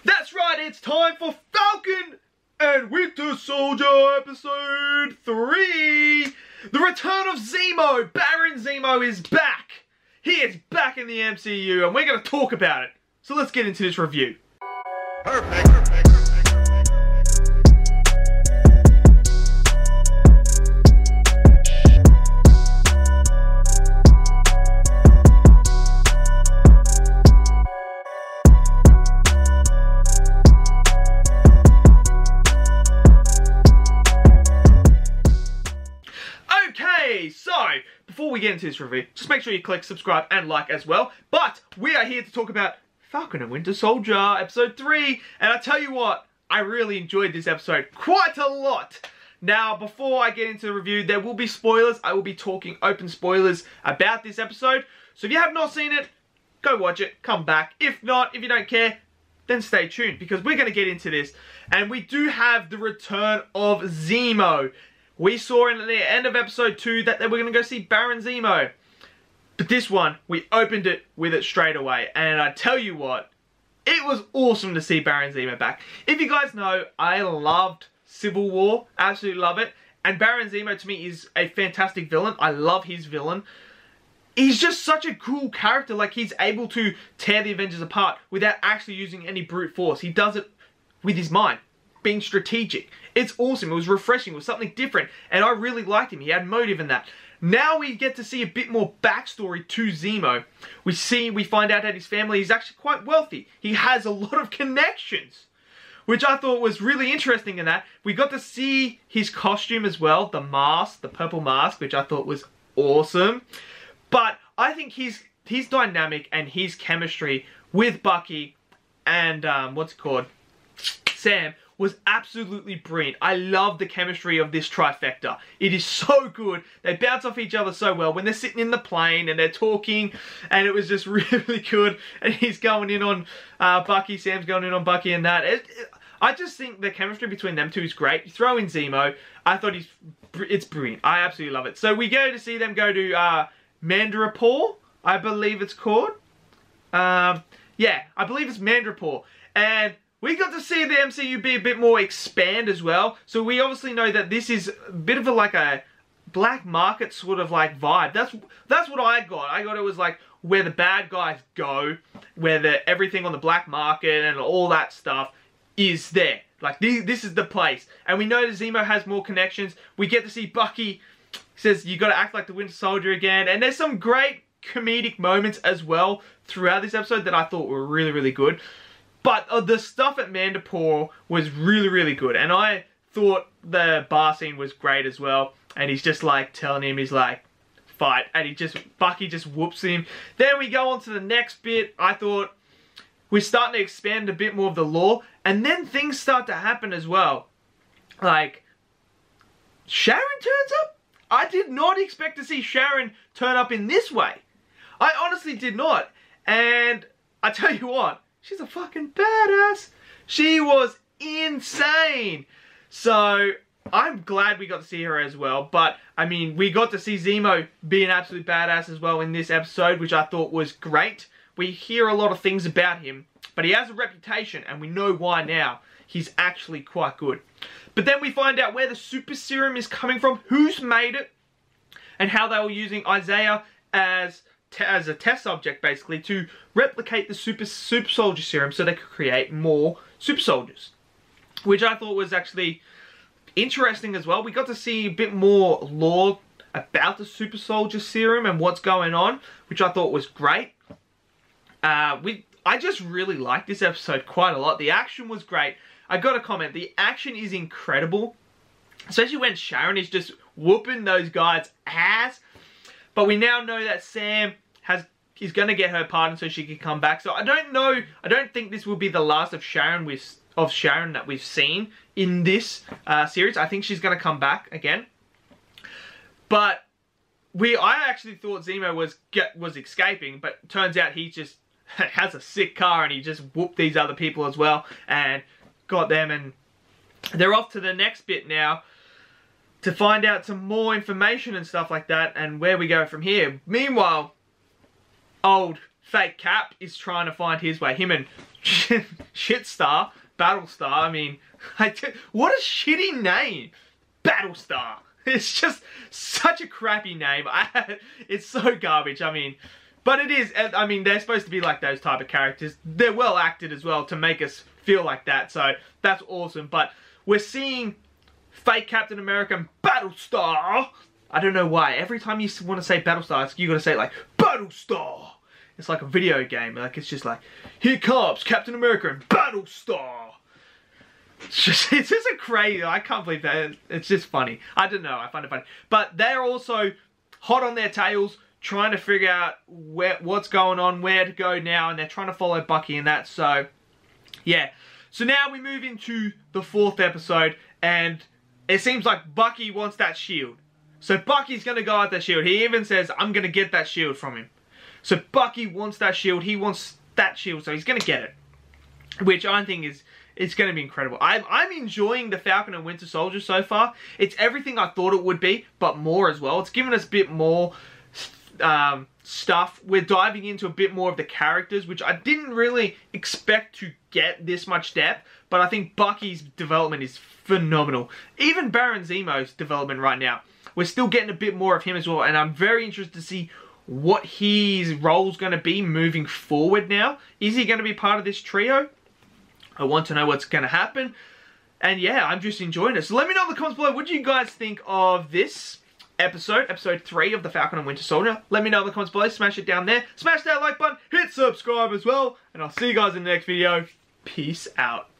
That's right, it's time for Falcon and Winter Soldier episode 3. The return of Zemo. Baron Zemo is back. He is back in the MCU and we're going to talk about it. So let's get into this review. Perfect. Okay, so before we get into this review, just make sure you click subscribe and like as well. But we are here to talk about Falcon and Winter Soldier episode 3. And I tell you what, I really enjoyed this episode quite a lot. Now, before I get into the review, there will be spoilers. I will be talking open spoilers about this episode. So if you have not seen it, go watch it, come back. If not, if you don't care, then stay tuned because we're going to get into this. And we do have the return of Zemo. We saw in the end of episode 2 that they were going to go see Baron Zemo. But this one, we opened it with it straight away. And I tell you what, it was awesome to see Baron Zemo back. If you guys know, I loved Civil War. Absolutely love it. And Baron Zemo to me is a fantastic villain. I love his villain. He's just such a cool character. Like, he's able to tear the Avengers apart without actually using any brute force. He does it with his mind, being strategic. It's awesome. It was refreshing. It was something different. And I really liked him. He had motive in that. Now we get to see a bit more backstory to Zemo. We find out that his family is actually quite wealthy. He has a lot of connections, which I thought was really interesting in that. We got to see his costume as well. The mask, the purple mask, which I thought was awesome. But I think his dynamic and his chemistry with Bucky and, Sam, was absolutely brilliant. I love the chemistry of this trifecta. It is so good. They bounce off each other so well when they're sitting in the plane and they're talking, and it was just really good. And he's going in on Bucky, Sam's going in on Bucky and that. I just think the chemistry between them two is great. You throw in Zemo, I thought it's brilliant. I absolutely love it. So we go to see them go to Mandrapore, I believe it's called. Yeah, I believe it's Mandrapore. And we got to see the MCU be a bit more expand as well. So we obviously know that this is a bit of a black market sort of like vibe. That's what I got. I got it was like where the bad guys go, where everything on the black market and all that stuff is there. Like this is the place. And we know that Zemo has more connections. We get to see Bucky says you got to act like the Winter Soldier again. And there's some great comedic moments as well throughout this episode that I thought were really, really good. But the stuff at Mandrapore was really, really good. And I thought the bar scene was great as well. And he's just like telling him, he's like, fight. And Bucky just whoops him. Then we go on to the next bit. I thought we're starting to expand a bit more of the lore. And then things start to happen as well. Like, Sharon turns up? I did not expect to see Sharon turn up in this way. I honestly did not. And I tell you what, she's a fucking badass. She was insane. So, I'm glad we got to see her as well. But, I mean, we got to see Zemo be an absolute badass as well in this episode, which I thought was great. We hear a lot of things about him, but he has a reputation, and we know why now. He's actually quite good. But then we find out where the super serum is coming from, who's made it, and how they were using Isaiah as a test subject, basically, to replicate the super soldier serum so they could create more super soldiers. Which I thought was actually interesting as well. We got to see a bit more lore about the super soldier serum and what's going on, which I thought was great. I just really liked this episode quite a lot. The action was great. I got to comment, the action is incredible. Especially when Sharon is just whooping those guys' ass. But we now know that Sam is going to get her pardon so she can come back. So I don't think this will be the last of Sharon that we've seen in this series. I think she's going to come back again. But I actually thought Zemo was escaping, but turns out he just has a sick car and he just whooped these other people as well and got them, and they're off to the next bit now to find out some more information and stuff like that and where we go from here. Meanwhile, old fake Cap is trying to find his way. Him and Shitstar, Battlestar. I mean, what a shitty name, Battlestar. It's just such a crappy name. It's so garbage. I mean, but it is. I mean, they're supposed to be like those type of characters. They're well acted as well to make us feel like that. So that's awesome. But we're seeing fake Captain America and Battlestar. I don't know why. Every time you want to say Battlestar, you got to say it like Battlestar. It's like a video game. Like it's just like, here comes Captain America and Battlestar. It's just a crazy. I can't believe that. It's just funny. I don't know. I find it funny. But they're also hot on their tails, trying to figure out what's going on, where to go now, and they're trying to follow Bucky in that. So, yeah. So now we move into the 4th episode, and it seems like Bucky wants that shield. So Bucky's going to go at that shield. He even says, I'm going to get that shield from him. So Bucky wants that shield. He wants that shield, so he's going to get it. Which I think is... It's going to be incredible. I'm enjoying the Falcon and Winter Soldier so far. It's everything I thought it would be, but more as well. It's given us a bit more stuff. We're diving into a bit more of the characters, which I didn't really expect to get this much depth, but I think Bucky's development is phenomenal. Even Baron Zemo's development right now. We're still getting a bit more of him as well, and I'm very interested to see what his role's going to be moving forward now. Is he going to be part of this trio? I want to know what's going to happen. And yeah, I'm just enjoying it. So let me know in the comments below, what do you guys think of this episode, episode 3 of the Falcon and Winter Soldier? Let me know in the comments below. Smash it down there. Smash that like button. Hit subscribe as well. And I'll see you guys in the next video. Peace out.